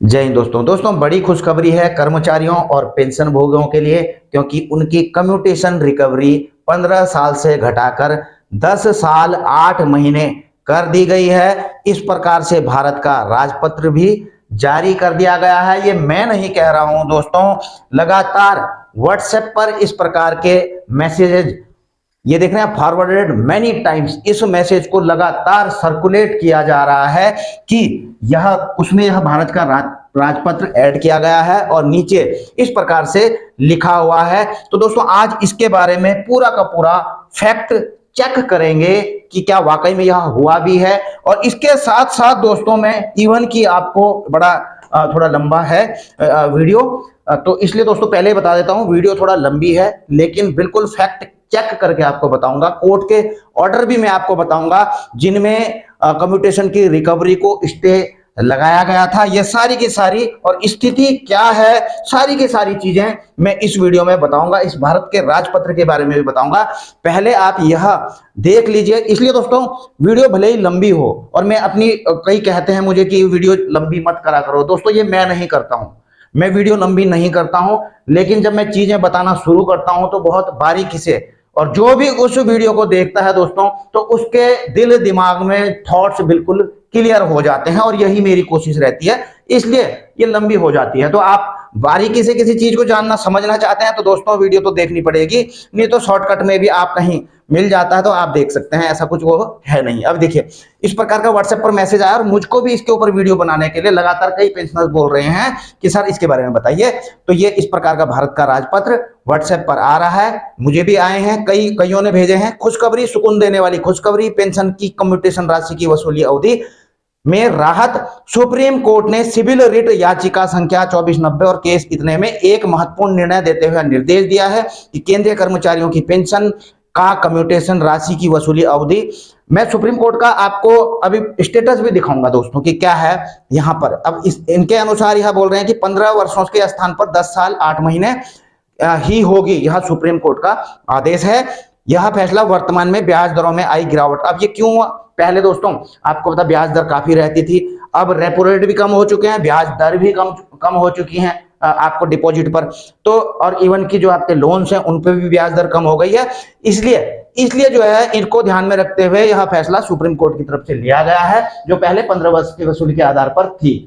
जय हिंद दोस्तों बड़ी खुशखबरी है कर्मचारियों और पेंशन भोगियों के लिए, क्योंकि उनकी कम्यूटेशन रिकवरी 15 साल से घटाकर 10 साल 8 महीने कर दी गई है। इस प्रकार से भारत का राजपत्र भी जारी कर दिया गया है। ये मैं नहीं कह रहा हूं दोस्तों, लगातार व्हाट्सएप पर इस प्रकार के मैसेजेज ये देख रहे हैं, फॉरवर्डेड मैनी टाइम्स। इस मैसेज को लगातार सर्कुलेट किया जा रहा है कि यह भारत का राजपत्र ऐड किया गया है और नीचे इस प्रकार से लिखा हुआ है। तो दोस्तों आज इसके बारे में पूरा का पूरा फैक्ट चेक करेंगे कि क्या वाकई में यह हुआ भी है। और इसके साथ साथ दोस्तों मैं इवन की आपको बड़ा थोड़ा लंबा है वीडियो, तो इसलिए दोस्तों पहले ही बता देता हूं वीडियो थोड़ा लंबी है, लेकिन बिल्कुल फैक्ट चेक करके आपको बताऊंगा। कोर्ट के ऑर्डर भी मैं आपको बताऊंगा जिनमें कम्यूटेशन की रिकवरी को स्टे लगाया गया था। ये सारी की सारी और स्थिति क्या है, सारी की सारी चीजें मैं इस वीडियो में बताऊंगा। इस भारत के राजपत्र के बारे में भी बताऊंगा। पहले आप यह देख लीजिए। इसलिए दोस्तों वीडियो भले ही लंबी हो, और मैं अपनी कई कहते हैं मुझे कि वीडियो लंबी मत करा करो, दोस्तों ये मैं नहीं करता हूं। मैं वीडियो लंबी नहीं करता हूं, लेकिन जब मैं चीजें बताना शुरू करता हूं तो बहुत बारीकी से, और जो भी उस वीडियो को देखता है दोस्तों तो उसके दिल दिमाग में थॉट्स बिल्कुल क्लियर हो जाते हैं, और यही मेरी कोशिश रहती है, इसलिए ये लंबी हो जाती है। तो आप बारीकी से किसी चीज को जानना समझना चाहते हैं तो दोस्तों वीडियो तो देखनी पड़ेगी, नहीं तो शॉर्टकट में भी आप कहीं मिल जाता है तो आप देख सकते हैं, ऐसा कुछ वो है नहीं। अब देखिए इस प्रकार का व्हाट्सएप पर मैसेज आया और मुझको भी इसके ऊपर वीडियो बनाने के लिए लगातार कई पेंशनर्स बोल रहे हैं कि सर इसके बारे में बताइए। तो ये इस प्रकार का भारत का राजपत्र व्हाट्सएप पर आ रहा है, मुझे भी आए हैं, कईयों ने भेजे हैं। खुशखबरी, सुकून देने वाली खुशखबरी, पेंशन की कम्यूटेशन राशि की वसूली अवधि में राहत। सुप्रीम कोर्ट ने सिविल रिट याचिका संख्या 2490 और केस इतने में एक महत्वपूर्ण निर्णय देते हुए निर्देश दिया है कि केंद्रीय कर्मचारियों की पेंशन का कम्यूटेशन राशि की वसूली अवधि, मैं सुप्रीम कोर्ट का आपको अभी स्टेटस भी दिखाऊंगा दोस्तों कि क्या है यहां पर। अब इनके अनुसार यह बोल रहे हैं कि 15 वर्षों के स्थान पर 10 साल 8 महीने ही होगी। यह सुप्रीम कोर्ट का आदेश है। यह फैसला वर्तमान में ब्याज दरों में आई गिरावट। अब ये क्यों हुआ? पहले दोस्तों आपको पता ब्याज दर काफी रहती थी, अब रेपो रेट भी कम हो चुके हैं, ब्याज दर भी कम हो चुकी हैं आपको डिपॉजिट पर, तो और इवन की जो आपके लोन्स हैं उन पे भी ब्याज दर कम हो गई है। इसलिए जो है इनको ध्यान में रखते हुए यह फैसला सुप्रीम कोर्ट की तरफ से लिया गया है, जो पहले 15 वर्ष की वसूली के आधार पर थी।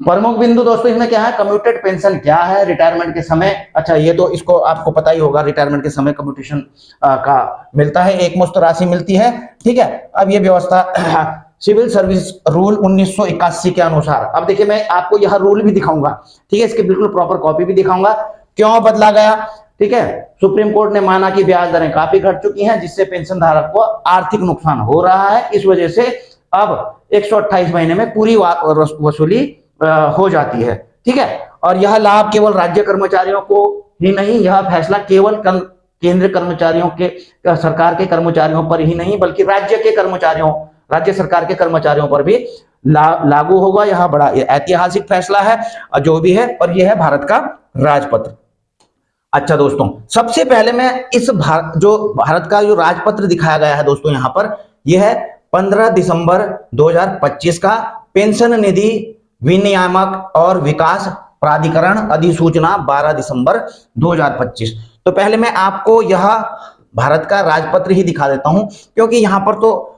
प्रमुख बिंदु दोस्तों इसमें क्या है, कम्यूटेड पेंशन क्या है, रिटायरमेंट के समय, अच्छा ये तो इसको आपको पता ही होगा, रिटायरमेंट के समय कम्यूटेशन का मिलता है, एक मुश्त राशि मिलती है, ठीक है। अब ये व्यवस्था सिविल सर्विस रूल 1981 के अनुसार, अब देखिए मैं आपको यह रूल भी दिखाऊंगा, ठीक है, इसके बिल्कुल प्रॉपर कॉपी भी दिखाऊंगा क्यों बदला गया, ठीक है। सुप्रीम कोर्ट ने माना कि ब्याज दरें काफी घट चुकी हैं, जिससे पेंशन धारक को आर्थिक नुकसान हो रहा है, इस वजह से अब 128 महीने में पूरी वसूली हो जाती है, ठीक है। और यह लाभ केवल राज्य कर्मचारियों को ही नहीं, यह फैसला केवल केंद्र कर्मचारियों के, सरकार के कर्मचारियों पर ही नहीं, बल्कि राज्य सरकार के कर्मचारियों पर भी लागू होगा। यह बड़ा ऐतिहासिक फैसला है जो भी है, और यह है भारत का राजपत्र। अच्छा दोस्तों, सबसे पहले मैं इस भारत का जो राजपत्र दिखाया गया है दोस्तों यहाँ पर, यह है 15 दिसंबर 2025 का पेंशन निधि विनियामक और विकास प्राधिकरण अधिसूचना 12 दिसंबर 2025। तो पहले मैं आपको यह भारत का राजपत्र ही दिखा देता हूं, क्योंकि यहां पर तो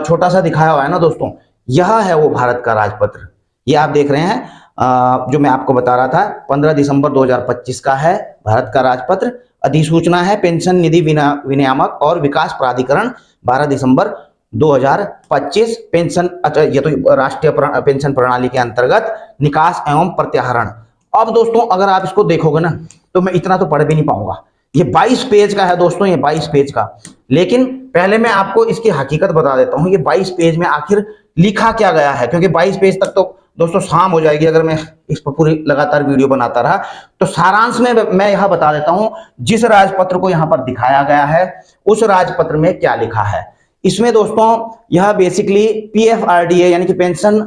छोटा सा दिखाया हुआ है ना दोस्तों, यह है वो भारत का राजपत्र। ये आप देख रहे हैं जो मैं आपको बता रहा था, 15 दिसंबर 2025 का है भारत का राजपत्र। अधिसूचना है पेंशन निधि विनियामक और विकास प्राधिकरण 12 दिसंबर 2025 पेंशन, अच्छा ये तो राष्ट्रीय पेंशन प्रणाली के अंतर्गत निकास एवं प्रत्याहरण। अब दोस्तों अगर आप इसको देखोगे ना तो मैं इतना तो पढ़ भी नहीं पाऊंगा, ये 22 पेज का है दोस्तों, ये 22 पेज का। लेकिन पहले मैं आपको इसकी हकीकत बता देता हूं, ये 22 पेज में आखिर लिखा क्या गया है, क्योंकि 22 पेज तक तो दोस्तों शाम हो जाएगी अगर मैं इस पर पूरी लगातार वीडियो बनाता रहा। तो सारांश में मैं यह बता देता हूं, जिस राजपत्र को यहां पर दिखाया गया है उस राजपत्र में क्या लिखा है। इसमें दोस्तों यह बेसिकली पीएफआरडीए यानी कि pension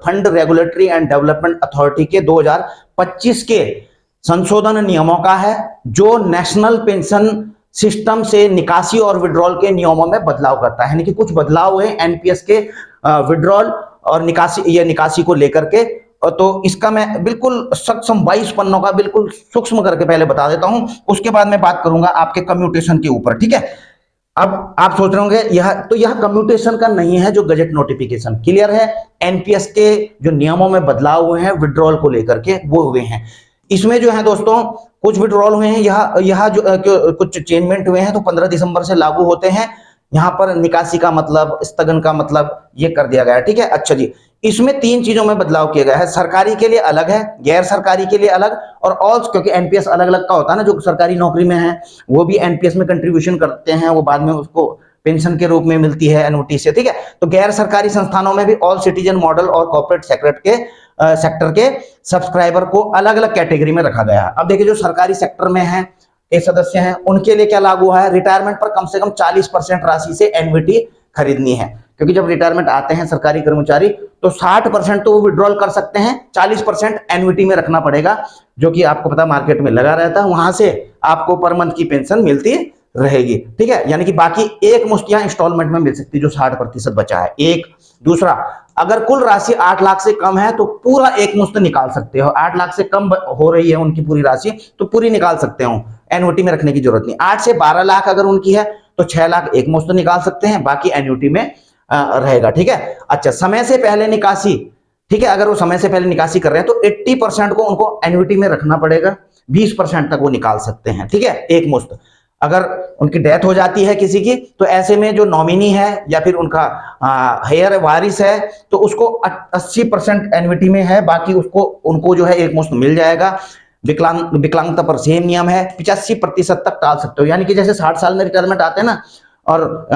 fund regulatory and development authority के 2025 के संशोधन नियमों का है, जो नेशनल पेंशन सिस्टम से निकासी और विड्रॉल के नियमों में बदलाव करता है। यानी कि कुछ बदलाव हुए एनपीएस के विड्रॉल और निकासी को लेकर के, तो इसका मैं बिल्कुल सक्षम 22 पन्नों का बिल्कुल सूक्ष्म करके पहले बता देता हूं, उसके बाद मैं बात करूंगा आपके कम्यूटेशन के ऊपर, ठीक है। अब आप सोच रहे होंगे यह कम्यूटेशन का नहीं है, जो गजट नोटिफिकेशन क्लियर है। एनपीएस के जो नियमों में बदलाव हुए हैं विड्रॉल को लेकर के, वो हुए हैं। इसमें जो है दोस्तों कुछ विड्रॉल हुए हैं, यह जो कुछ चेंजमेंट हुए हैं तो 15 दिसंबर से लागू होते हैं। यहाँ पर निकासी का मतलब, स्थगन का मतलब ये कर दिया गया है, ठीक है। अच्छा जी, इसमें 3 चीजों में बदलाव किया गया है। सरकारी के लिए अलग है, गैर सरकारी के लिए अलग, और ऑल, क्योंकि एनपीएस अलग अलग का होता है ना, जो सरकारी नौकरी में है वो भी एनपीएस में कंट्रीब्यूशन करते हैं, वो बाद में उसको पेंशन के रूप में मिलती है एनओटी से, ठीक है। तो गैर सरकारी संस्थानों में भी ऑल सिटीजन मॉडल और कॉर्पोरेट सेक्टर के सब्सक्राइबर को अलग अलग कैटेगरी में रखा गया है। अब देखिए, जो सरकारी सेक्टर में है के सदस्य हैं उनके लिए क्या लागू है, रिटायरमेंट पर कम से कम 40% राशि से एनवीटी खरीदनी है, क्योंकि जब रिटायरमेंट आते हैं सरकारी कर्मचारी तो 60% तो वो विड्रॉल कर सकते हैं, 40% एनवीटी में रखना पड़ेगा, जो कि आपको पता मार्केट में लगा रहता है, वहां से आपको पर मंथ की पेंशन मिलती रहेगी, ठीक है। यानी कि बाकी एक मुश्त यहाँ इंस्टॉलमेंट में मिल सकती है, जो 60% बचा है। एक दूसरा, अगर कुल राशि 8 लाख से कम है तो पूरा एक मुश्त निकाल सकते हो। 8 लाख से कम हो रही है उनकी पूरी राशि तो पूरी निकाल सकते हो, एनयूटी में रखने की जरूरत नहीं। 8 से 12 लाख अगर उनकी है तो 6 लाख एक मुश्त निकाल सकते हैं, बाकी एनयूटी में रहेगा, ठीक है। अच्छा, समय से पहले निकासी, ठीक है, अगर वो समय से पहले निकासी कर रहे हैं तो 80% को उनको एनयूटी में रखना पड़ेगा, 20% तक वो निकाल सकते हैं, ठीक है, एक मुश्त। अगर उनकी डेथ हो जाती है किसी की तो ऐसे में जो नॉमिनी है या फिर उनका हेयर वारिस है तो उसको 80% एनवीटी में है, बाकी उसको उनको जो है एक मुश्त मिल जाएगा। विकलांगता पर सेम नियम है, 85% तक टाल सकते हो, यानी कि जैसे 60 साल में रिटायरमेंट आते हैं ना और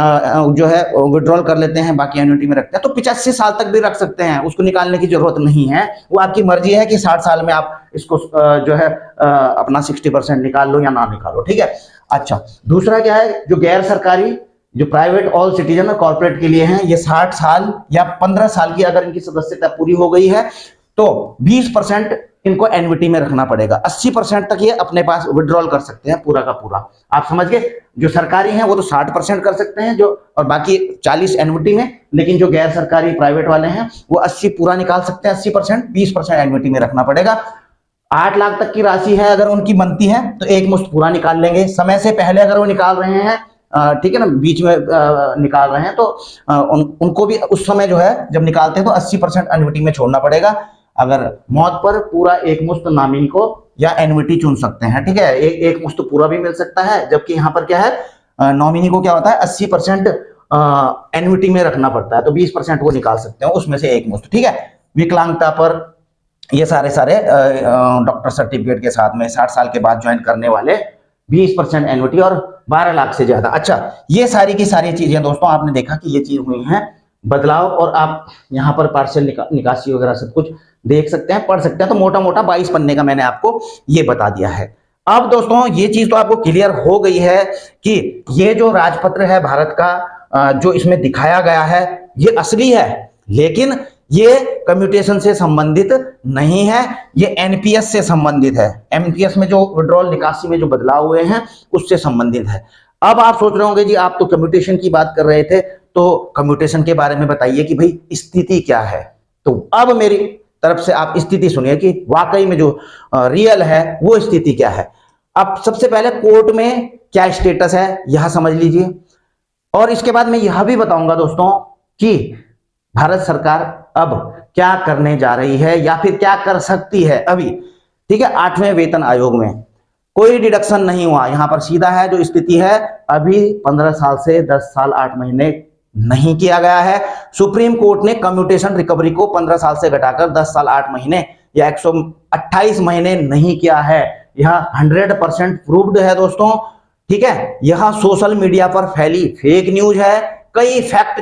जो है विड्रॉल कर लेते हैं, बाकी एन्युटी में रखते हैं, तो 85 साल तक भी रख सकते हैं, उसको निकालने की जरूरत नहीं है। वो आपकी मर्जी है कि 60 साल में आप इसको जो है अपना 60% निकाल लो या ना निकालो, ठीक है। अच्छा, दूसरा क्या है, जो गैर सरकारी, जो प्राइवेट ऑल सिटीजन और कॉर्पोरेट के लिए हैं, ये 60 साल या 15 साल की अगर इनकी सदस्यता पूरी हो गई है तो 20% इनको एनवीटी में रखना पड़ेगा, 80% तक ये अपने पास विड्रॉल कर सकते हैं पूरा का पूरा। आप समझ गए, जो सरकारी हैं वो तो 60% कर सकते हैं, जो और बाकी 40 एनवीटी में, लेकिन जो गैर सरकारी प्राइवेट वाले हैं वो 80 पूरा निकाल सकते हैं, 80%, 20% एनवीटी में रखना पड़ेगा। 8 लाख तक की राशि है अगर उनकी बनती है तो एक मुश्त पूरा निकाल लेंगे। समय से पहले अगर वो निकाल रहे हैं, ठीक है ना, बीच में निकाल रहे हैं तो उनको भी उस समय जो है जब निकालते हैं तो 80% एनवीटी में छोड़ना पड़ेगा। अगर मौत पर पूरा एक मुश्त नामिनी को या एनवीटी चुन सकते हैं, ठीक है, एक मुश्त पूरा भी मिल सकता है, जबकि यहाँ पर क्या है, नॉमिनी को क्या होता है 80% एनवीटी में रखना पड़ता है, तो 20% वो निकाल सकते हैं उसमें से एक मुश्त, ठीक है। विकलांगता पर ये सारे डॉक्टर सर्टिफिकेट के साथ में 60 साल के बाद ज्वाइन करने वाले 20% एनवीटी और 12 लाख से ज्यादा। अच्छा, ये सारी की सारी चीजें दोस्तों आपने देखा कि ये चीज हुई हैं बदलाव, और आप यहाँ पर पार्शियल निकासी वगैरह सब कुछ देख सकते हैं, पढ़ सकते हैं। तो मोटा मोटा 22 पन्ने का मैंने आपको ये बता दिया है। अब दोस्तों ये चीज तो आपको क्लियर हो गई है कि ये जो राजपत्र है भारत का, जो इसमें दिखाया गया है ये असली है, लेकिन ये कम्यूटेशन से संबंधित नहीं है, ये एनपीएस से संबंधित है। एनपीएस में जो विड्रॉल निकासी में जो बदलाव हुए हैं उससे संबंधित है। अब आप सोच रहे होंगे जी आप तो कम्यूटेशन की बात कर रहे थे, तो कम्यूटेशन के बारे में बताइए कि भाई स्थिति क्या है। तो अब मेरी तरफ से आप स्थिति सुनिए कि वाकई में जो रियल है वो स्थिति क्या है। अब सबसे पहले कोर्ट में क्या स्टेटस है यह समझ लीजिए, और इसके बाद मैं यह भी बताऊंगा दोस्तों कि भारत सरकार अब क्या करने जा रही है या फिर क्या कर सकती है अभी, ठीक है। 8वें वेतन आयोग में कोई डिडक्शन नहीं हुआ, यहां पर सीधा है जो स्थिति है, अभी 15 साल से 10 साल 8 महीने नहीं किया गया है। सुप्रीम कोर्ट ने कम्यूटेशन रिकवरी को 15 साल से घटाकर 10 साल 8 महीने या 128 महीने नहीं किया है। यह 100% प्रूव्ड है दोस्तों, ठीक है। यह सोशल मीडिया पर फैली फेक न्यूज है, कई फैक्ट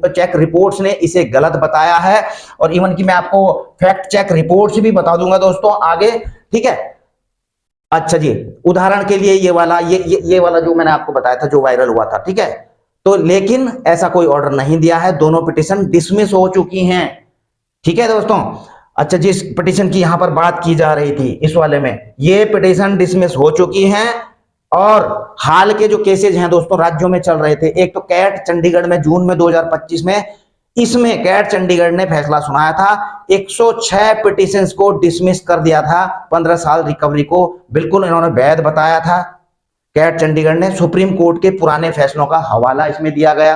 चेक रिपोर्ट्स ने इसे गलत बताया है, और इवन कि मैं आपको फैक्ट चेक रिपोर्ट्स भी बता दूंगा दोस्तों आगे, ठीक है। अच्छा जी, उदाहरण के लिए ये वाला जो मैंने आपको बताया था जो वायरल हुआ था, ठीक है। तो लेकिन ऐसा कोई ऑर्डर नहीं दिया है, दोनों पिटीशन डिसमिस हो चुकी हैं, ठीक है दोस्तों। अच्छा, जिस पिटीशन की यहां पर बात की जा रही थी इस वाले में, ये पिटीशन डिसमिस हो चुकी हैं, और हाल के जो केसेज हैं दोस्तों राज्यों में चल रहे थे, एक तो कैट चंडीगढ़ में जून में 2025 में इसमें कैट चंडीगढ़ ने फैसला सुनाया था, 106 पिटिशंस को डिसमिस कर दिया था। 15 साल रिकवरी को बिल्कुल इन्होंने वैध बताया था। कैट चंडीगढ़ ने सुप्रीम कोर्ट के पुराने फैसलों का हवाला इसमें दिया गया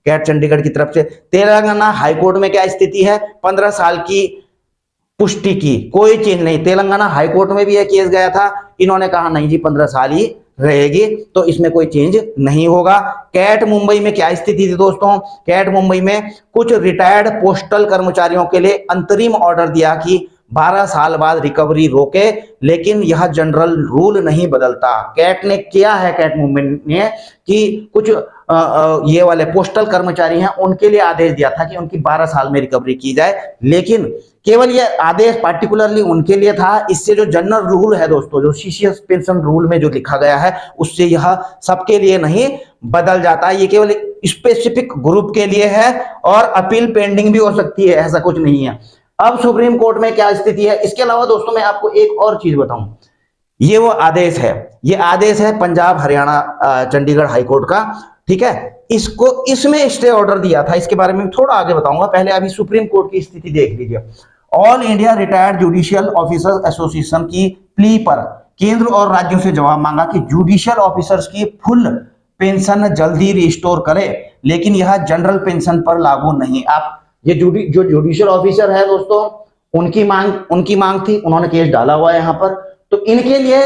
कैट चंडीगढ़ की तरफ से। तेलंगाना हाईकोर्ट में क्या स्थिति है, 15 साल की पुष्टि की, कोई चीज नहीं। तेलंगाना हाईकोर्ट में भी यह केस गया था, इन्होंने कहा नहीं जी 15 साल ही रहेगी, तो इसमें कोई चेंज नहीं होगा। कैट मुंबई में क्या स्थिति थी दोस्तों, कैट मुंबई में कुछ रिटायर्ड पोस्टल कर्मचारियों के लिए अंतरिम ऑर्डर दिया कि 12 साल बाद रिकवरी रोके, लेकिन यह जनरल रूल नहीं बदलता। कैट ने किया है, कैट मुंबई ने कि कुछ ये वाले पोस्टल कर्मचारी हैं उनके लिए आदेश दिया था कि उनकी 12 साल में रिकवरी की जाए, लेकिन केवल ये आदेश पार्टिकुलरली उनके लिए था। इससे जो जनरल रूल है दोस्तों, जो सीसीएस पेंशन रूल में जो लिखा गया है, उससे यह सबके लिए नहीं बदल जाता। ये केवल स्पेसिफिक ग्रुप के लिए है और अपील पेंडिंग भी हो सकती है, ऐसा कुछ नहीं है। अब सुप्रीम कोर्ट में क्या स्थिति है, इसके अलावा दोस्तों मैं आपको एक और चीज बताऊं, ये वो आदेश है, ये आदेश है पंजाब हरियाणा चंडीगढ़ हाईकोर्ट का, ठीक है। इसको इसमें स्टे ऑर्डर दिया था, इसके बारे में थोड़ा आगे बताऊंगा, पहले अभी सुप्रीम कोर्ट की स्थिति देख लीजिए। All India retired judicial officers association की प्ली पर केंद्र और राज्यों से जवाब मांगा कि जुडिशियल ऑफिसर्स की फुल पेंशन जल्दी रिस्टोर करे, लेकिन यह जनरल पेंशन पर लागू नहीं। आप ये जो जुडिशियल ऑफिसर है दोस्तों, उनकी मांग थी, उन्होंने केस डाला हुआ है यहाँ पर, तो इनके लिए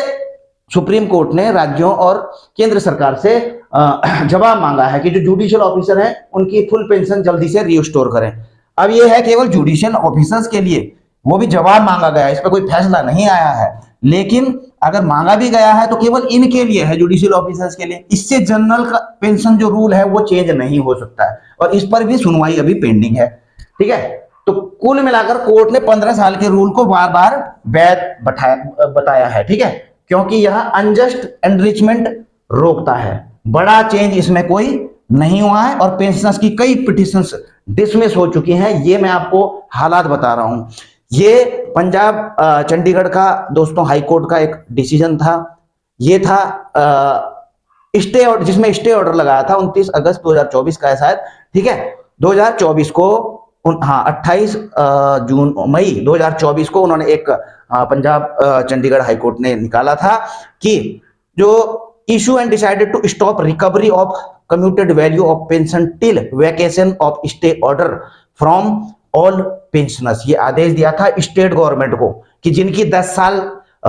सुप्रीम कोर्ट ने राज्यों और केंद्र सरकार से जवाब मांगा है कि जो जुडिशियल ऑफिसर हैं उनकी फुल पेंशन जल्दी से रिस्टोर करें। अब ये है केवल जुडिशियल ऑफिसर्स के लिए, वो भी जवाब मांगा गया है, इस पर कोई फैसला नहीं आया है, लेकिन अगर मांगा भी गया है तो केवल इनके लिए है, जुडिशियल ऑफिसर्स के लिए। इससे जनरल का पेंशन जो रूल है वो चेंज नहीं हो सकता है, और इस पर भी सुनवाई अभी पेंडिंग है, ठीक है। तो कुल मिलाकर कोर्ट ने 15 साल के रूल को बार बार वैध बताया है, ठीक है, क्योंकि यह अनजस्ट एनरिचमेंट रोकता है। बड़ा चेंज इसमें कोई नहीं हुआ है, और पेंशनर्स की कई पिटिशंस डिसमिस हो चुकी हैं, ये मैं आपको हालात बता रहा हूं। ये पंजाब चंडीगढ़ का दोस्तों हाईकोर्ट का एक डिसीजन था, ये था स्टे ऑर्डर, जिसमें स्टे ऑर्डर लगाया था 29 अगस्त 2024 का है शायद, ठीक है। 2024 को 28 मई 2024 को उन्होंने एक पंजाब चंडीगढ़ हाईकोर्ट ने निकाला था कि जो issue and decided to stop recovery of commuted value of pension till vacation of stay order from all pensioners. ये आदेश दिया था स्टेट गवर्नमेंट को कि जिनकी 10 साल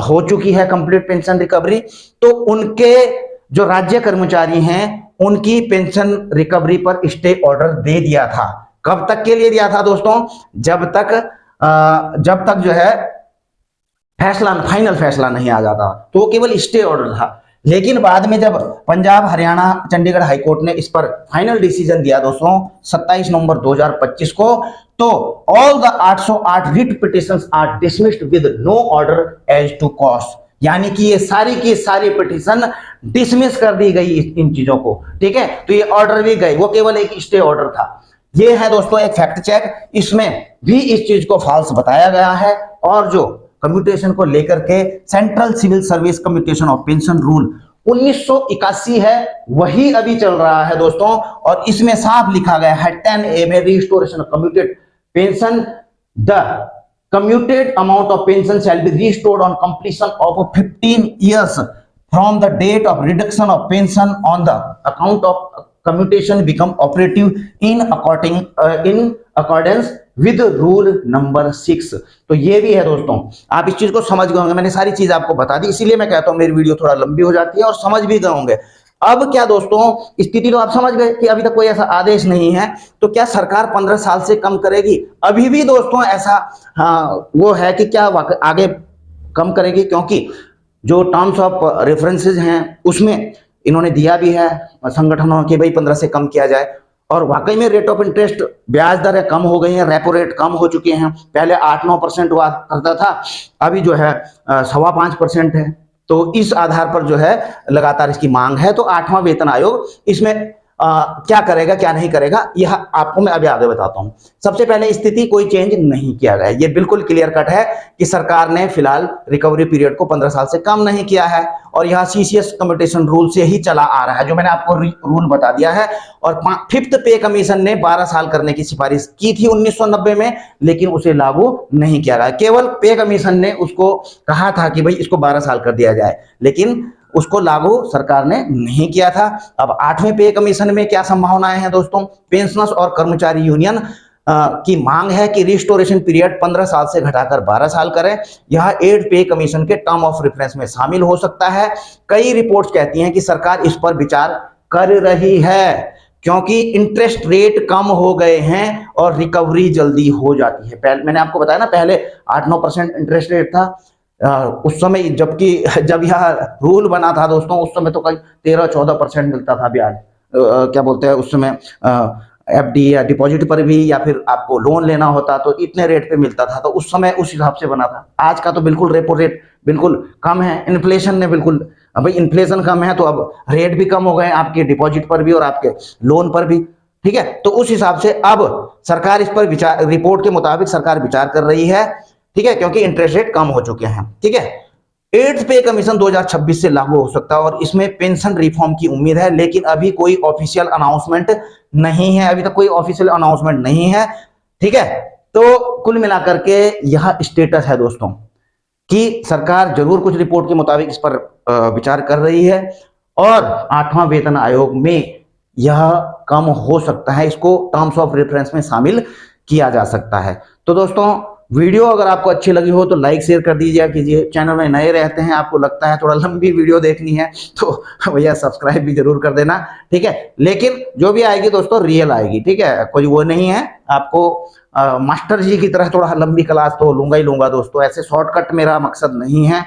हो चुकी है कंप्लीट पेंशन रिकवरी, तो उनके जो राज्य कर्मचारी हैं उनकी पेंशन रिकवरी पर स्टे ऑर्डर दे दिया था। कब तक के लिए दिया था दोस्तों, जब तक जो है फाइनल फैसला नहीं आ जाता, तो केवल स्टे ऑर्डर था। लेकिन बाद में जब पंजाब हरियाणा चंडीगढ़ हाईकोर्ट ने इस पर फाइनल डिसीजन दिया दोस्तों 27 नवंबर 2025 को, तो all the 808 writ petitions are dismissed with no order as to cost, यानी कि ये सारी की सारी पिटिशन डिसमिस कर दी गई इन चीजों को, ठीक है। तो ये ऑर्डर भी गए, वो केवल एक स्टे ऑर्डर था। ये है दोस्तों एक फैक्ट चेक, इसमें भी इस चीज को फॉल्स बताया गया है, और जो कम्यूटेशन को लेकर के central civil service commutation of pension rule 1981 है, वही अभी चल रहा है दोस्तों, और इसमें साफ लिखा गया है 10A में restoration of commuted pension, the commuted amount of pension shall be restored on completion of 15 years from the date of reduction of pension on the account of commutation become operative in accordance with rule number 6। तो ये भी है दोस्तों, आप इस चीज को समझ गए होंगे, मैंने सारी चीज आपको बता दी, इसीलिए मैं कहता हूं मेरी वीडियो थोड़ा लंबी हो जाती है, और समझ भी गए होंगे। अब क्या दोस्तों, स्थिति तो आप समझ गए कि अभी तक कोई ऐसा आदेश नहीं है, तो क्या सरकार 15 साल से कम करेगी? अभी भी दोस्तों ऐसा वो है कि क्या आगे कम करेगी, क्योंकि जो टर्म्स ऑफ रेफरेंसेस हैं उसमें इन्होंने दिया भी है संगठनों के भाई 15 से कम किया जाए, और वाकई में रेट ऑफ इंटरेस्ट ब्याज दरें कम हो गई हैं, रेपो रेट कम हो चुके हैं, पहले 8-9% हुआ करता था, अभी जो है 5.25% है। तो इस आधार पर जो है लगातार इसकी मांग है, तो 8वां वेतन आयोग इसमें क्या करेगा क्या नहीं करेगा, यह आपको मैं अभी आगे बताता हूं। सबसे पहले स्थिति कोई चेंज नहीं किया गया, ये बिल्कुल क्लियर कट है कि सरकार ने फिलहाल रिकवरी पीरियड को 15 साल से कम नहीं किया है और यह सीसीएस कम्यूटेशन रूल से ही चला आ रहा है, जो मैंने आपको रूल बता दिया है। और 5th पे कमीशन ने 12 साल करने की सिफारिश की थी 1990 में, लेकिन उसे लागू नहीं किया गया। केवल पे कमीशन ने उसको कहा था कि भाई इसको 12 साल कर दिया जाए, लेकिन उसको लागू सरकार ने नहीं किया था। अब 8वें पे कमीशन में क्या संभावनाएं हैं दोस्तों? पेंशनर्स और कर्मचारी यूनियन की मांग है कि रिस्टोरेशन पीरियड 15 साल से घटाकर 12 साल करें। यह 8th पे कमीशन के टर्म ऑफ रेफरेंस में शामिल हो सकता है। कई रिपोर्ट्स कहती हैं कि सरकार इस पर विचार कर रही है, क्योंकि इंटरेस्ट रेट कम हो गए हैं और रिकवरी जल्दी हो जाती है। पहले मैंने आपको बताया ना, पहले 8-9% इंटरेस्ट रेट था उस समय, जबकि जब यह रूल बना था दोस्तों, उस समय तो कहीं 13-14% मिलता था ब्याज। क्या बोलते हैं उस समय, एफडी या डिपॉजिट पर भी, या फिर आपको लोन लेना होता तो इतने रेट पे मिलता था, तो उस समय उस हिसाब से बना था। आज का तो बिल्कुल रेपो रेट बिल्कुल कम है, इन्फ्लेशन ने बिल्कुल, भाई इन्फ्लेशन कम है तो अब रेट भी कम हो गए आपके डिपॉजिट पर भी और आपके लोन पर भी, ठीक है। तो उस हिसाब से अब सरकार इस पर विचार, रिपोर्ट के मुताबिक सरकार विचार कर रही है, ठीक है, क्योंकि इंटरेस्ट रेट कम हो चुके हैं, ठीक है। 8th पे कमीशन 2026 से लागू हो सकता है और इसमें पेंशन रिफॉर्म की उम्मीद है, लेकिन अभी कोई ऑफिशियल अनाउंसमेंट नहीं है, अभी तक कोई ऑफिशियल अनाउंसमेंट नहीं है, ठीक है। तो कुल मिलाकर के यह स्टेटस है दोस्तों कि सरकार जरूर कुछ रिपोर्ट के मुताबिक इस पर विचार कर रही है और 8वां वेतन आयोग में यह कम हो सकता है, इसको टर्म्स ऑफ रेफरेंस में शामिल किया जा सकता है। तो दोस्तों वीडियो अगर आपको अच्छी लगी हो तो लाइक शेयर कर दीजिए कीजिए। चैनल में नए रहते हैं, आपको लगता है थोड़ा लंबी वीडियो देखनी है तो भैया सब्सक्राइब भी जरूर कर देना, ठीक है। लेकिन जो भी आएगी दोस्तों रियल आएगी, ठीक है, कोई वो नहीं है आपको मास्टर जी की तरह थोड़ा लंबी क्लास तो लूंगा ही लूंगा दोस्तों। ऐसे शॉर्टकट मेरा मकसद नहीं है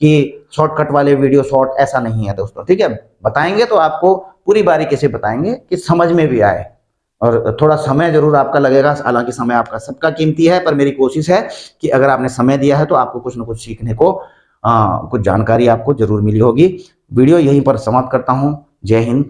कि शॉर्टकट वाले वीडियो शॉर्ट, ऐसा नहीं है दोस्तों, ठीक है। बताएंगे तो आपको पूरी बारीकी से बताएंगे कि समझ में भी आए, और थोड़ा समय जरूर आपका लगेगा, हालांकि समय आपका सबका कीमती है, पर मेरी कोशिश है कि अगर आपने समय दिया है तो आपको कुछ ना कुछ सीखने को, कुछ जानकारी आपको जरूर मिली होगी। वीडियो यहीं पर समाप्त करता हूं। जय हिंद।